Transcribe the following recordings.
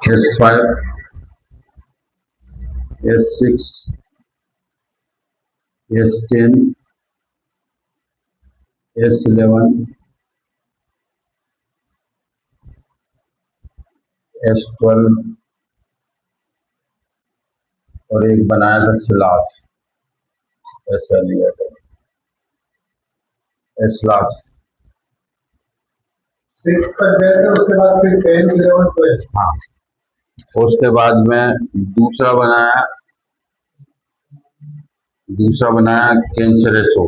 S5, S6, S10, S11, S12 और एक बनाया था स्लास, ऐसा लिया था स्लास। 6 तक गए थे, उसके बाद फिर 10, 11, 12। हाँ, उसके बाद में दूसरा बनाया कैंसरेसो।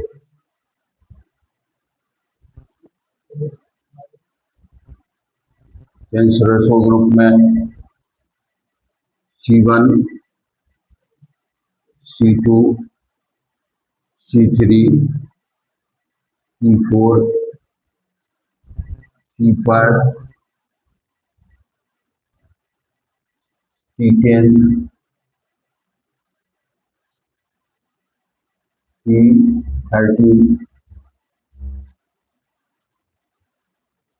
कैंसरेसो ग्रुप में C1, C2, C3, C4, C5, C10, C13,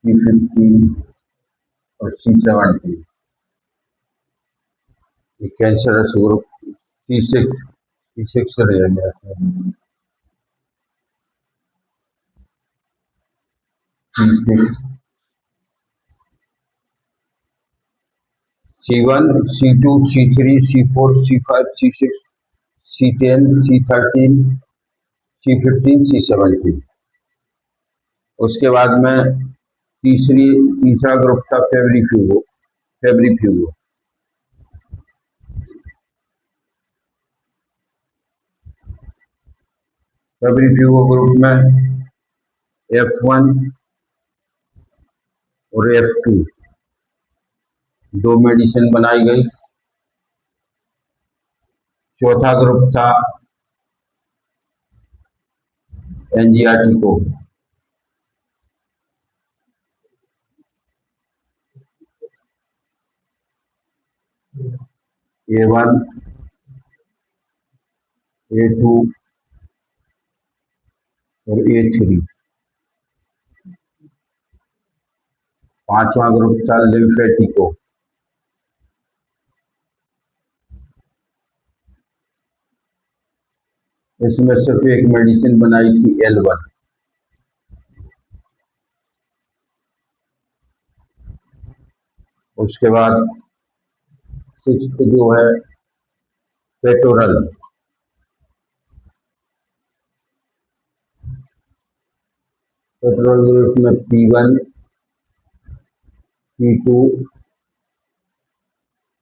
C15 और C17। ये कैंसरस ग्रुप C6 रह गया। C6, C1, C2, C3, C4, C5, C6, C10, C13, C15, C17। उसके बाद में तीसरा ग्रुप था फेब्रिफ्यूगो। फेब्रिफ्यूगो ग्रुप में F1 और F2 दो मेडिसिन बनाई गई। चौथा ग्रुप था एनजीआरटी A1, A2 और A3। पांचवा ग्रुप था लिम्फेटिको। इसमें सिर्फ एक मेडिसिन बनाई थी L1। उसके बाद सिक्स्थ जो है पेटोरल। पेट्रोल ग्रुप में P1, P2,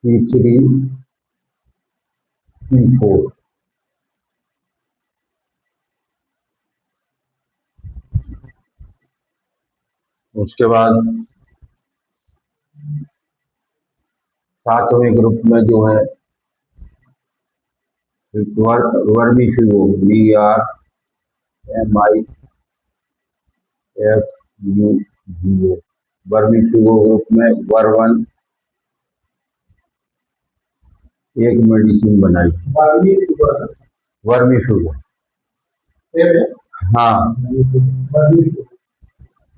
P3, P4। उसके बाद सातवें ग्रुप में जो है वर्मीफ्यूगो VRMIFUGO। वर्मीफ्यूगो ग्रुप में वर्वन एक मेडिसिन बनाई थी वर्मीफ्यूगो। हाँ,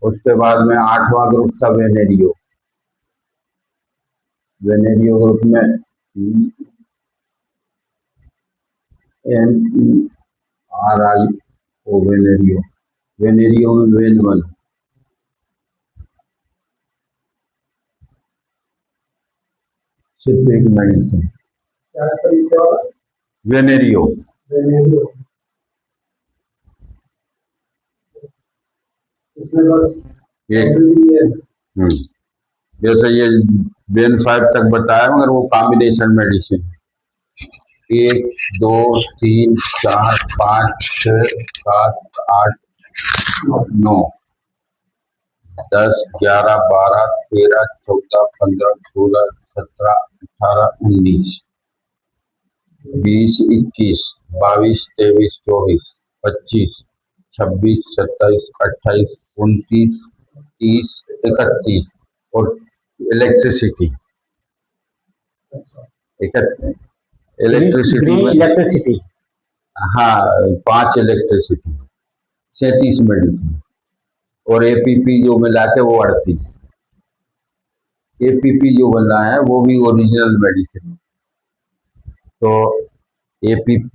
उसके बाद में आठवां ग्रुप था वेनेरियो। ग्रुप में NERIO वेनेरियो में वेन1 सिर्फ एक मेडिसिन वेनेरियो। जैसे ये वेन5 तक बताया, मगर वो कॉम्बिनेशन मेडिसिन 1, 2, 3, 4, 5, 6, 7, 8, 9, 10, 11, 12, 13, 14, 15, 16, 17, 18, 19, 20, 21, 22, 23, 24, 25, 26, 27, 28, 29, 30, 31 और इलेक्ट्रिसिटी। इलेक्ट्रिसिटी हाँ, 5 इलेक्ट्रिसिटी, 37 मेडिसिन और APP जो मिला के वो 38। एपीपी जो बन रहा है वो भी ओरिजिनल मेडिसिन है। तो एपीपी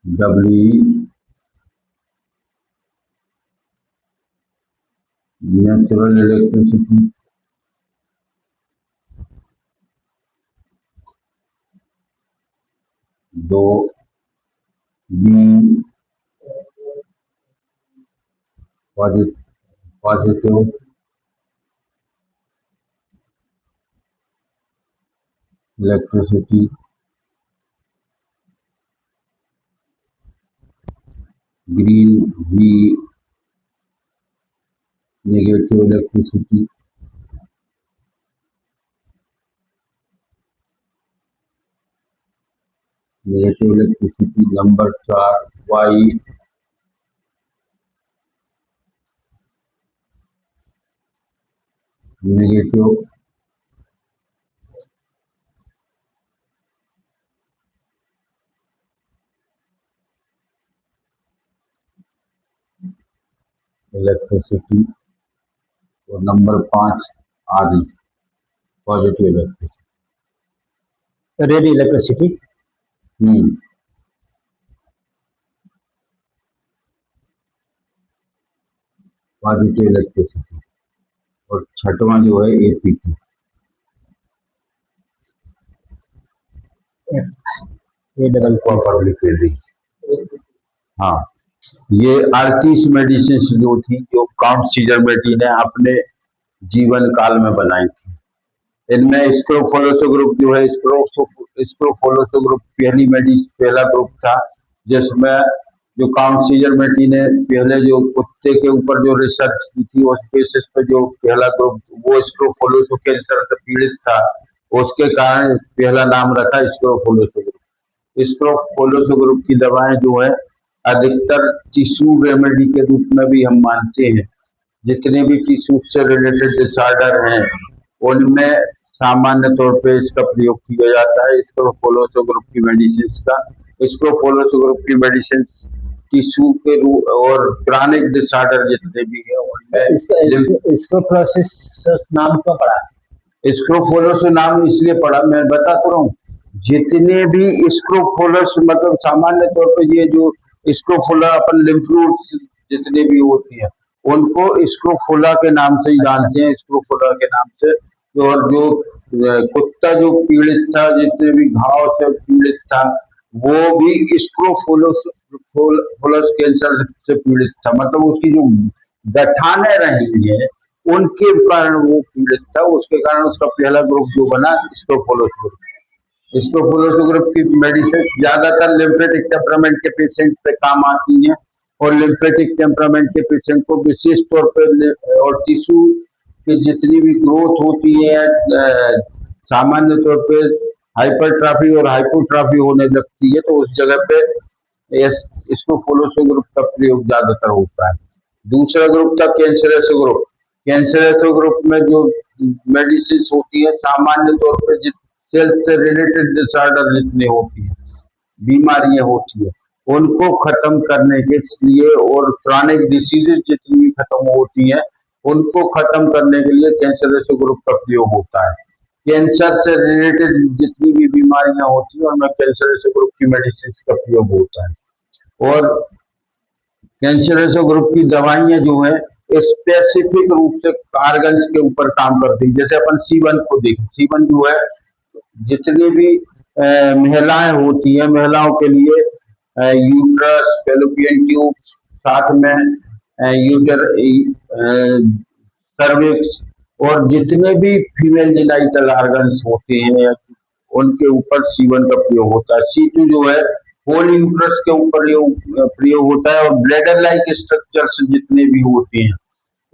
डब्ल्यू नेचुरल इलेक्ट्रिसिटी, दो B positive electricity, green V negative electricity, negative electricity. Number 4 Y negative electricity. और नंबर 5 आदि positive electricity. Red electricity. Positive electricity. और छठवां जो है एपीटी। Double properly fielding. हाँ, ये 38 मेडिसिन जो थी जो काउंट सीजर बेटी ने अपने जीवन काल में बनाई थी। इनमें स्क्रोफोलोसो ग्रुप जो है स्क्रोफोलोसो ग्रुप पहला ग्रुप था, जिसमें जो काउंट सीजर बेटी ने पहले जो कुत्ते के ऊपर जो रिसर्च की थी उस बेसिस पे जो पहला ग्रुप वो स्क्रोफोलोसो कैंसर से पीड़ित था, उसके कारण पहला नाम रखा स्क्रोफोलोसो ग्रुप। स्क्रोफोलोसो ग्रुप की दवाएं जो है अधिकतर टिश्यू रेमेडी के रूप में भी हम मानते हैं। जितने भी टिश्यू से रिलेटेड डिसऑर्डर हैं उनमें सामान्य तौर पे इसका प्रयोग किया जाता है स्क्रोफोलोसो ग्रुप की मेडिसिन का। स्क्रोफोलोसो ग्रुप की मेडिसिन टिश्यू के रूप और क्रॉनिक डिसऑर्डर जितने भी है उनमें इसको प्रोसेस नाम क्यों पड़ा? स्क्रोफोलोस नाम इसलिए पड़ा, मैं बता तो रहा हूँ, जितने भी स्क्रोफोलस मतलब सामान्य तौर पे ये जो स्क्रोफोला अपन लिम्फ नोड्स जितने भी होती हैं उनको स्क्रोफोला के नाम से ही जानते हैं, स्क्रोफोला के नाम से। और जो कुत्ता जो पीड़ित था, जितने भी घाव से पीड़ित था, वो भी स्क्रोफोलस कैंसर से पीड़ित था। मतलब उसकी जो गठाने रही है उनके कारण वो पीड़ित था, उसके कारण उसका पहला ग्रुप जो बना स्क्रोफोलोस ग्रुप। स्क्रोफोलोस ग्रुप की मेडिसिन ज्यादातर लिम्फेटिक टेम्परामेंट के पेशेंट पे काम आती हैं और लिम्फेटिक टेम्परामेंट के पेशेंट को विशेष तौर पर और टिश्यू की जितनी भी ग्रोथ होती है सामान्य तौर पे हाइपरट्रॉफी और हाइपोट्रॉफी होने लगती है, तो उस जगह पे स्क्रोफोलोस ग्रुप का प्रयोग ज्यादातर होता है। दूसरा ग्रुप था कैंसरस ग्रुप। कैंसरस ग्रुप में जो मेडिसिन होती है सामान्य तौर पर सेल से रिलेटेड डिसऑर्डर जितने होती है बीमारियां होती है उनको खत्म करने के लिए और क्रॉनिक डिसीजेज जितनी भी खत्म होती है उनको खत्म करने के लिए कैंसरस ग्रुप का प्रयोग होता है। कैंसर से रिलेटेड जितनी भी बीमारियां होती है उनमें कैंसरस ग्रुप की मेडिसिन का प्रयोग होता है। और कैंसरस ग्रुप की दवाइयां जो है स्पेसिफिक रूप से कार्गन्स के ऊपर काम करती है। जैसे अपन C1 को देखें, C1 जो है जितनी भी महिलाएं होती हैं महिलाओं के लिए यूट्रस, फैलोपियन ट्यूब, साथ में यूटर सर्विक्स और जितने भी फीमेल जेनाइटल ऑर्गन्स होते हैं उनके ऊपर C1 का प्रयोग होता है। C2 जो है होल यूट्रस के ऊपर प्रयोग होता है और ब्लैडर लाइक स्ट्रक्चर्स जितने भी होते हैं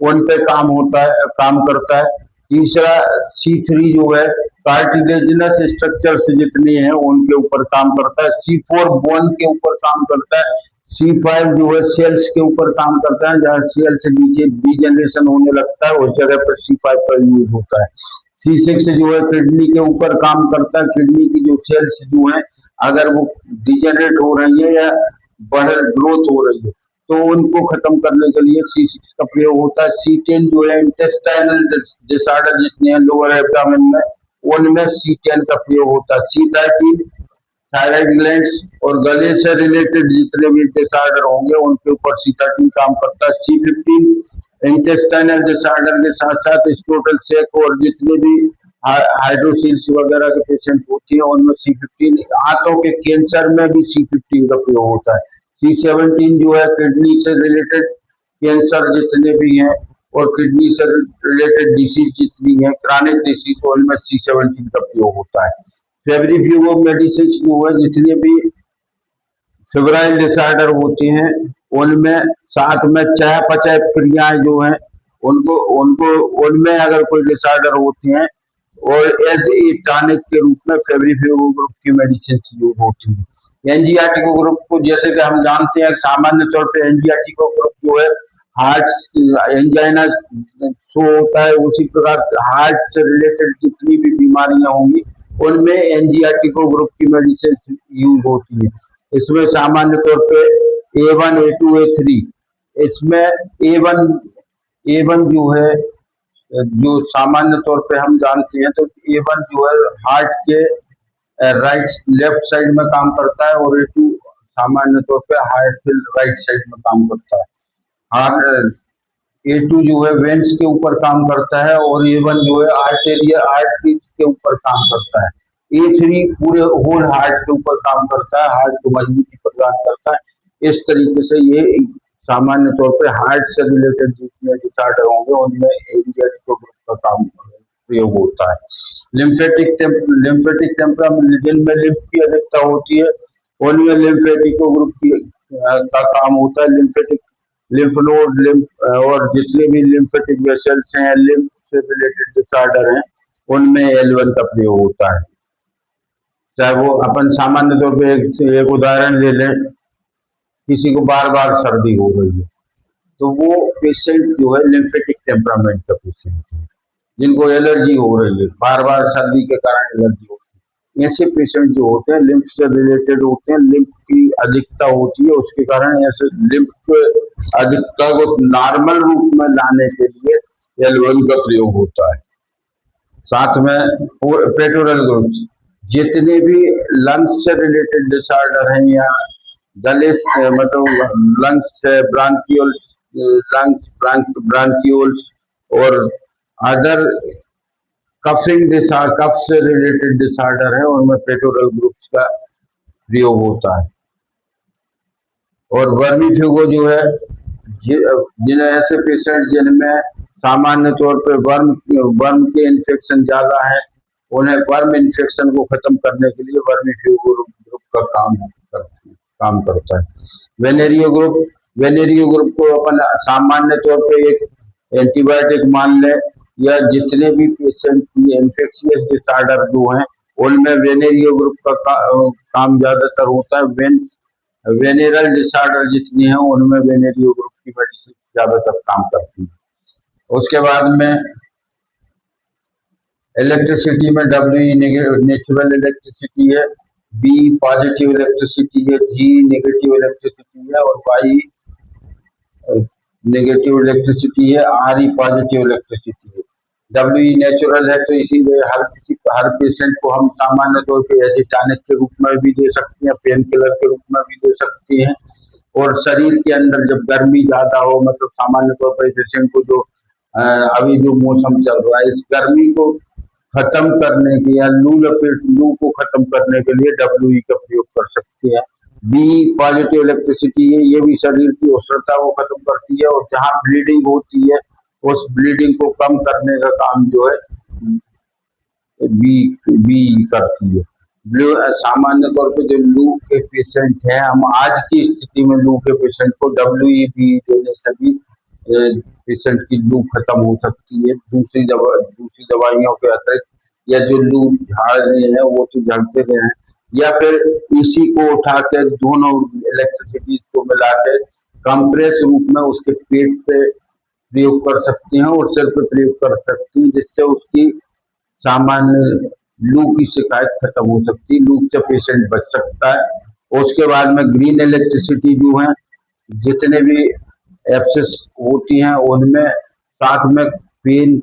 उन पे काम करता है। तीसरा C3 जो है कार्टिलेजिनस स्ट्रक्चर्स जितने हैं उनके ऊपर काम करता है। C4 बोन के ऊपर काम करता है। C5 जो है सेल्स के ऊपर काम करता है, जहाँ सेल से नीचे डीजनरेशन होने लगता है उस जगह पर C5 का यूज होता है। C6 जो है किडनी के ऊपर काम करता है। किडनी की जो सेल्स जो है अगर वो डिजेनरेट हो रही है या बढ़ ग्रोथ हो रही है तो उनको खत्म करने के लिए C6 का प्रयोग होता है। C10 जो है इंटेस्टाइनल डिसऑर्डर जितने हैं लोअर एब्डोमेन में उनमें C10 का प्रयोग होता है। C13 थायराइड ग्लैंड्स और गले से रिलेटेड जितने भी डिसऑर्डर होंगे उनके ऊपर C13 काम करता है। C15 इंटेस्टाइनल डिसऑर्डर के साथ साथ स्क्रोटल सैक और जितने भी हाइड्रोसिल्स वगैरह के पेशेंट होती हैं उनमें C15, आंतों के कैंसर में भी C15 का प्रयोग होता है। C17 जो है किडनी से रिलेटेड कैंसर जितने भी हैं और किडनी से रिलेटेड डिसीज जितनी है क्रॉनिक डिसीज उनमें C17 का प्रयोग होता है। फेब्रिफ्यूगो मेडिसिन जो है जितने भी फेब्राइल डिसऑर्डर होते हैं उनमें साथ में चयापचय क्रियाएं जो हैं उनको उनको उनमें अगर कोई डिसऑर्डर होते हैं और एज ए टॉनिक के रूप में फेब्रिफ्यूगो ग्रुप की मेडिसिन यूज होती है। एनजीआरटी ग्रुप को जैसे कि हम जानते हैं सामान्य तौर पे एनजीआरटी ग्रुप जो है हार्ट एंजाइना शो होता है, उसी प्रकार हार्ट से रिलेटेड जितनी भी बीमारियां होंगी उनमें एनजीआरटी ग्रुप की मेडिसिन यूज होती है। इसमें सामान्य तौर पे A1, A2, A3 इसमें A1 जो है जो सामान्य तौर पे हम जानते हैं तो A1 जो है हार्ट के राइट लेफ्ट साइड में काम करता है और A2 सामान्य तौर पे हार्ट के राइट साइड में काम करता है। हार्ट A2 जो है वेन्स के ऊपर काम करता है और A1 जो है आर्टरीज के ऊपर काम करता है। A3 पूरे होल हार्ट के ऊपर काम करता है, हार्ट को मजबूती प्रदान करता है। इस तरीके से ये सामान्य तौर पे हार्ट से रिलेटेड जितने डिसऑर्डर होंगे उनमें एंजाइना ग्रुप का काम प्रयोग होता है। लिम्फेटिक टेम्परामेंट जिनमें लिम्फ की अधिकता होती है उनमें लिम्फेटिक ग्रुप का काम होता है। लिम्फ नोड और जितने भी लिम्फेटिक वेसल्स हैं लिम्फ से रिलेटेड डिसऑर्डर हैं उनमें L1 का प्रयोग होता है। चाहे वो अपन सामान्य तौर पे एक उदाहरण ले लें, किसी को बार बार सर्दी हो रही है तो वो पेशेंट जो है लिम्फेटिक टेम्परामेंट का पेशेंट है, जिनको एलर्जी हो रही है, बार बार सर्दी के कारण एलर्जी होती है। ऐसे पेशेंट जो होते हैं लिम्फ से रिलेटेड होते हैं, लिम्फ की अधिकता होती है, उसके कारण ऐसे लिम्फ अधिकता को नॉर्मल रूप में लाने के लिए L1 का प्रयोग होता है। साथ में पेटोरल ग्रुप्स जितने भी लंग्स से रिलेटेड डिसऑर्डर हैं या गले से मतलब लंग्स से ब्रांकियोल्स और अदर कफ से रिलेटेड डिसऑर्डर है उनमें पेटोरल ग्रुप्स का प्रयोग होता है। और वर्मीफ्यूगो जो है जिन्हें ऐसे पेशेंट जिनमें सामान्य तौर पर वर्म के इन्फेक्शन ज्यादा है उन्हें वर्म इन्फेक्शन को खत्म करने के लिए वर्मीफ्यूगो ग्रुप का काम करता है। वेनेरियो ग्रुप को अपन सामान्य तौर पे एक एंटीबायोटिक मान लें या जितने भी पेशेंट की इन्फेक्शियस डिसऑर्डर जो हैं उनमें वेनेरियो ग्रुप का काम ज्यादातर होता है। वेनेरल डिसऑर्डर जितने हैं उनमें वेनेरियो ग्रुप की मेडिसिन ज्यादातर काम करती है। उसके बाद में इलेक्ट्रिसिटी में W नेचुरल इलेक्ट्रिसिटी है, B पॉजिटिव इलेक्ट्रिसिटी है, G नेगेटिव इलेक्ट्रिसिटी है और Y नेगेटिव इलेक्ट्रिसिटी है, RE पॉजिटिव इलेक्ट्रिसिटी है। W नेचुरल है तो इसीलिए हर पेशेंट को हम सामान्य तौर पे एजिटानिक के रूप में भी दे सकते हैं, पेन किलर के रूप में भी दे सकते हैं। और शरीर के अंदर जब गर्मी ज्यादा हो मतलब सामान्य तौर पर पेशेंट को जो अभी जो मौसम चल रहा है इस गर्मी को खत्म करने के या लू को खत्म करने के लिए WE का प्रयोग कर सकते हैं। B पॉजिटिव इलेक्ट्रिसिटी है, ये भी शरीर की उष्णता को खत्म करती है और जहाँ ब्लीडिंग होती है उस ब्लीडिंग को कम करने का काम जो है बी करती है। सामान्य तौर पे जो लू के पेशेंट हैं हम आज की स्थिति में लू के पेशेंट को WE देने से भी पेशेंट की लू खत्म हो सकती है दूसरी दवाइयों के अतिरिक्त, या जो लू झाड़ रहे हैं वो तो झड़ते रहे हैं या फिर इसी को उठा के दोनों इलेक्ट्रिसिटीज को मिला के कंप्रेस रूप में उसके पेट पे प्रयोग कर सकते हैं और सिर पे प्रयोग कर सकते हैं जिससे उसकी सामान्य लू की शिकायत खत्म हो सकती है, लू से पेशेंट बच सकता है। उसके बाद में ग्रीन इलेक्ट्रिसिटी जो है, जितने भी एब्सेस होती हैं उनमें साथ में पेन,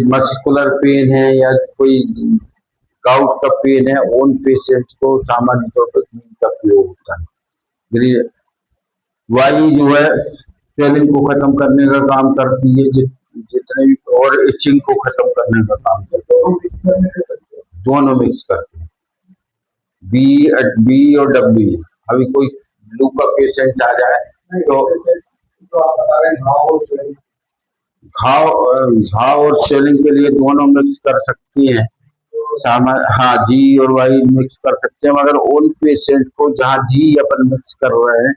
मस्कुलर पेन है या कोई गाउट का पेन है, उन पेशेंट को सामान्य तौर पर ग्रीन का प्रयोग होता है। ग्रीन वाई जो है स्वेलिंग को खत्म करने का काम करती है, जितने भी, और इचिंग को खत्म करने का काम करती है। दोनों मिक्स करते हैं, बी और डब्ल्यू। अभी कोई ब्लू का पेशेंट आ जाए तो आप बता रहे हैं घाव और swelling। घाव और स्वेलिंग के लिए दोनों मिक्स कर सकती हैं। हाँ, जी और वाई मिक्स कर सकते हैं, मगर उन पेशेंट को जहाँ जी अपन मिक्स कर रहे हैं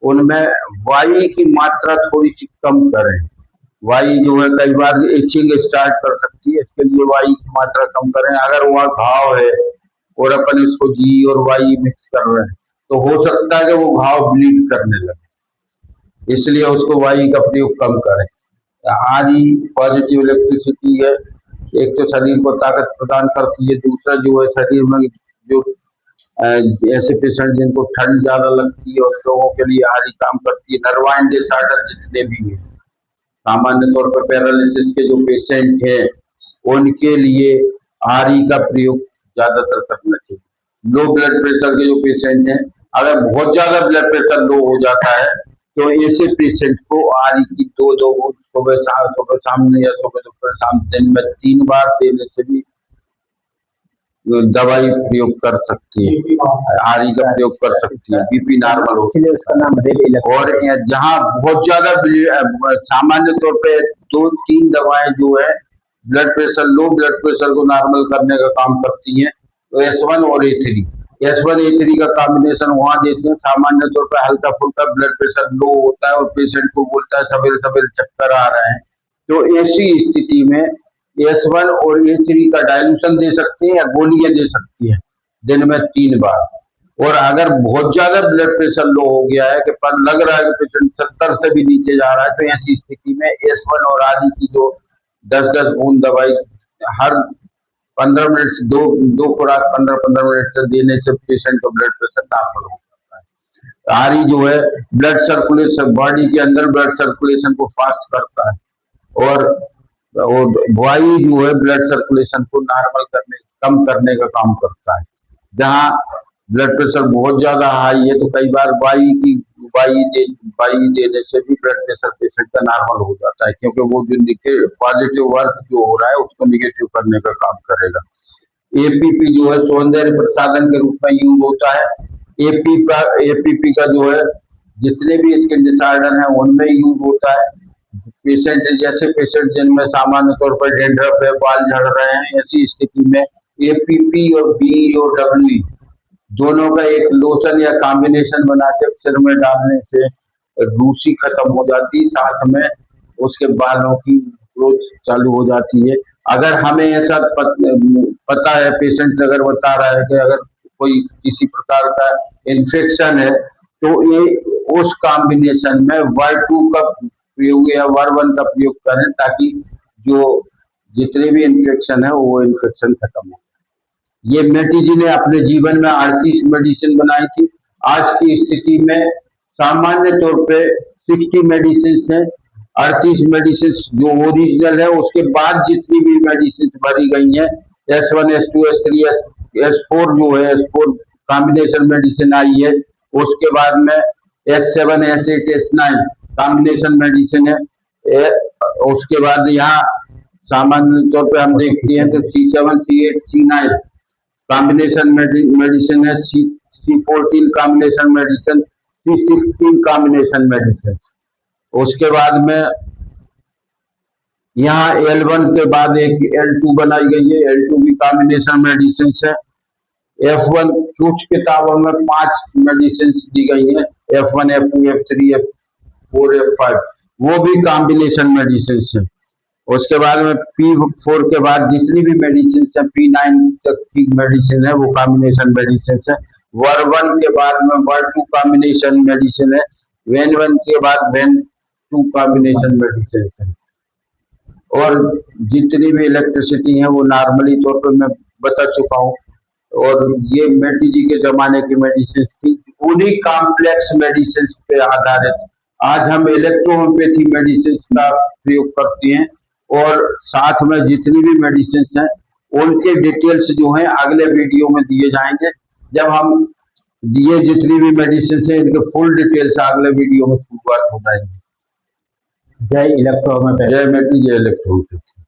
उनमें वाई की मात्रा थोड़ी सी कम करें। वाई जो है कई बार इचिंग स्टार्ट कर सकती है, इसके लिए वाई की मात्रा कम करें। अगर वहाँ घाव है और अपन इसको जी और वाई मिक्स कर रहे हैं तो हो सकता है कि वो घाव ब्लीड करने लगे, इसलिए उसको वाई का प्रयोग कम करें। आरी पॉजिटिव इलेक्ट्रिसिटी है, एक तो शरीर को ताकत प्रदान करती है, दूसरा जो है शरीर में जो ऐसे पेशेंट जिनको ठंड ज्यादा लगती है उन लोगों के लिए आरी काम करती है। नर्वाइन डिसऑर्डर जितने भी हैं, सामान्य तौर पर पैरालिसिस के जो पेशेंट हैं उनके लिए आरी का प्रयोग ज्यादातर करना चाहिए। लो ब्लड प्रेशर के जो पेशेंट हैं, अगर बहुत ज्यादा ब्लड प्रेशर लो हो जाता है तो ऐसे पेशेंट को आरी की दो बूंद सुबह शाम या सुबह दोपहर शाम दिन में 3 बार देने से भी दवाई प्रयोग कर सकती है, आरी का प्रयोग कर सकती है, बीपी नॉर्मल हो। इसलिए उसका नाम रेड और जहाँ बहुत ज्यादा सामान्य तौर पे 2-3 दवाएं जो है blood pressure, low blood pressure को नॉर्मल करने का काम करती हैं, तो S1 और A3, S1 A3 का कॉम्बिनेशन वहां देते हैं। सामान्य तौर पर हल्का फुल्का ब्लड प्रेशर लो होता है और पेशेंट को बोलता है सवेरे सवेरे चक्कर आ रहे हैं, तो ऐसी स्थिति में S1 और A3 का डाइल्यूशन दे सकते हैं या गोलियां दे सकती हैं दिन में 3 बार। और अगर बहुत ज्यादा ब्लड प्रेशर लो हो गया है कि पर लग रहा है कि पेशेंट 70 से भी नीचे जा रहा है, तो ऐसी स्थिति में S1 और आदि की जो 10-10 बूंद दवाई हर 15 मिनट से दो खुराक 15-15 मिनट से देने से पेशेंट का ब्लड प्रेशर नॉर्मल हो जाता है। आरी जो है ब्लड सर्कुलेशन, बॉडी के अंदर ब्लड सर्कुलेशन को फास्ट करता है, और वायु जो है ब्लड सर्कुलेशन को नॉर्मल करने, कम करने का काम करता है। जहाँ ब्लड प्रेशर बहुत ज्यादा हाई है तो कई बार वाई देने से भी ब्लड प्रेशर पेशेंट का नॉर्मल हो जाता है, क्योंकि वो जो पॉजिटिव वर्क जो हो रहा है उसको निगेटिव करने का काम करेगा। एपीपी जो है सौंदर्य प्रसाधन के रूप में यूज होता है। एपीपी का जो है जितने भी स्किन डिसऑर्डर है उनमें यूज होता है। पेशेंट, जैसे पेशेंट जिनमें सामान्य तौर पर डेंड्रफ है, बाल झड़ रहे हैं, ऐसी स्थिति में एपीपी और बी और डब्ल्यू दोनों का एक लोशन या कॉम्बिनेशन बना के सिर में डालने से रूसी खत्म हो जाती है, साथ में उसके बालों की ग्रोथ चालू हो जाती है। अगर हमें ऐसा पता है, पेशेंट अगर बता रहा है कि अगर कोई किसी प्रकार का इन्फेक्शन है तो ये उस कॉम्बिनेशन में Y2 का प्रयोग या Y1 का प्रयोग करें, ताकि जो जितने भी इन्फेक्शन है वो इन्फेक्शन खत्म हो। ये मेटी जी ने अपने जीवन में 38 मेडिसिन बनाई थी। आज की स्थिति में सामान्य तौर पे 60 मेडिसिन है। 38 मेडिसिन जो ओरिजिनल है, उसके बाद जितनी भी मेडिसिन भरी गई हैं, S1 S2 S3 S4 जो है S4 कॉम्बिनेशन मेडिसिन आई है, उसके बाद में S7 S8 S9 combination medicine है। उसके बाद यहाँ सामान्य तौर पे हम देखते हैं तो C7 C8 C9 combination medicine है, C14 combination medicine, C16 combination medicine. उसके बाद में यहाँ L1 के बाद एक L2 बनाई गई है, L2 भी कॉम्बिनेशन मेडिसिन है। F1 कुछ किताबों में 5 मेडिसिन दी गई है, F1 F2 F3 F4 F5, वो भी कॉम्बिनेशन मेडिसिन है। उसके बाद में P4 के बाद जितनी भी मेडिसिन है, P9 तक की मेडिसिन है, वो कॉम्बिनेशन मेडिसिन है। वर्ब 1 के बाद में वर्ब 2 कॉम्बिनेशन मेडिसिन है, वेन 1 के बाद वेन 2 कॉम्बिनेशन मेडिसिन है। और जितनी भी इलेक्ट्रिसिटी है वो नॉर्मली तौर पर मैं बता चुका हूँ। और ये मेटी जी के जमाने की मेडिसिन थी, उन्हीं कॉम्प्लेक्स मेडिसिन पे आधारित आज हम इलेक्ट्रोहोम्योपैथी मेडिसिन का प्रयोग करते हैं। और साथ में जितनी भी मेडिसिन हैं उनके डिटेल्स जो हैं अगले वीडियो में दिए जाएंगे। जब हम ये जितनी भी मेडिसिन है इनके फुल डिटेल्स अगले वीडियो में शुरुआत हो जाएंगे। जय इलेक्ट्रो होम्योपैथी। जय मेटी जय इलेक्ट्रोहोम्योपैथी।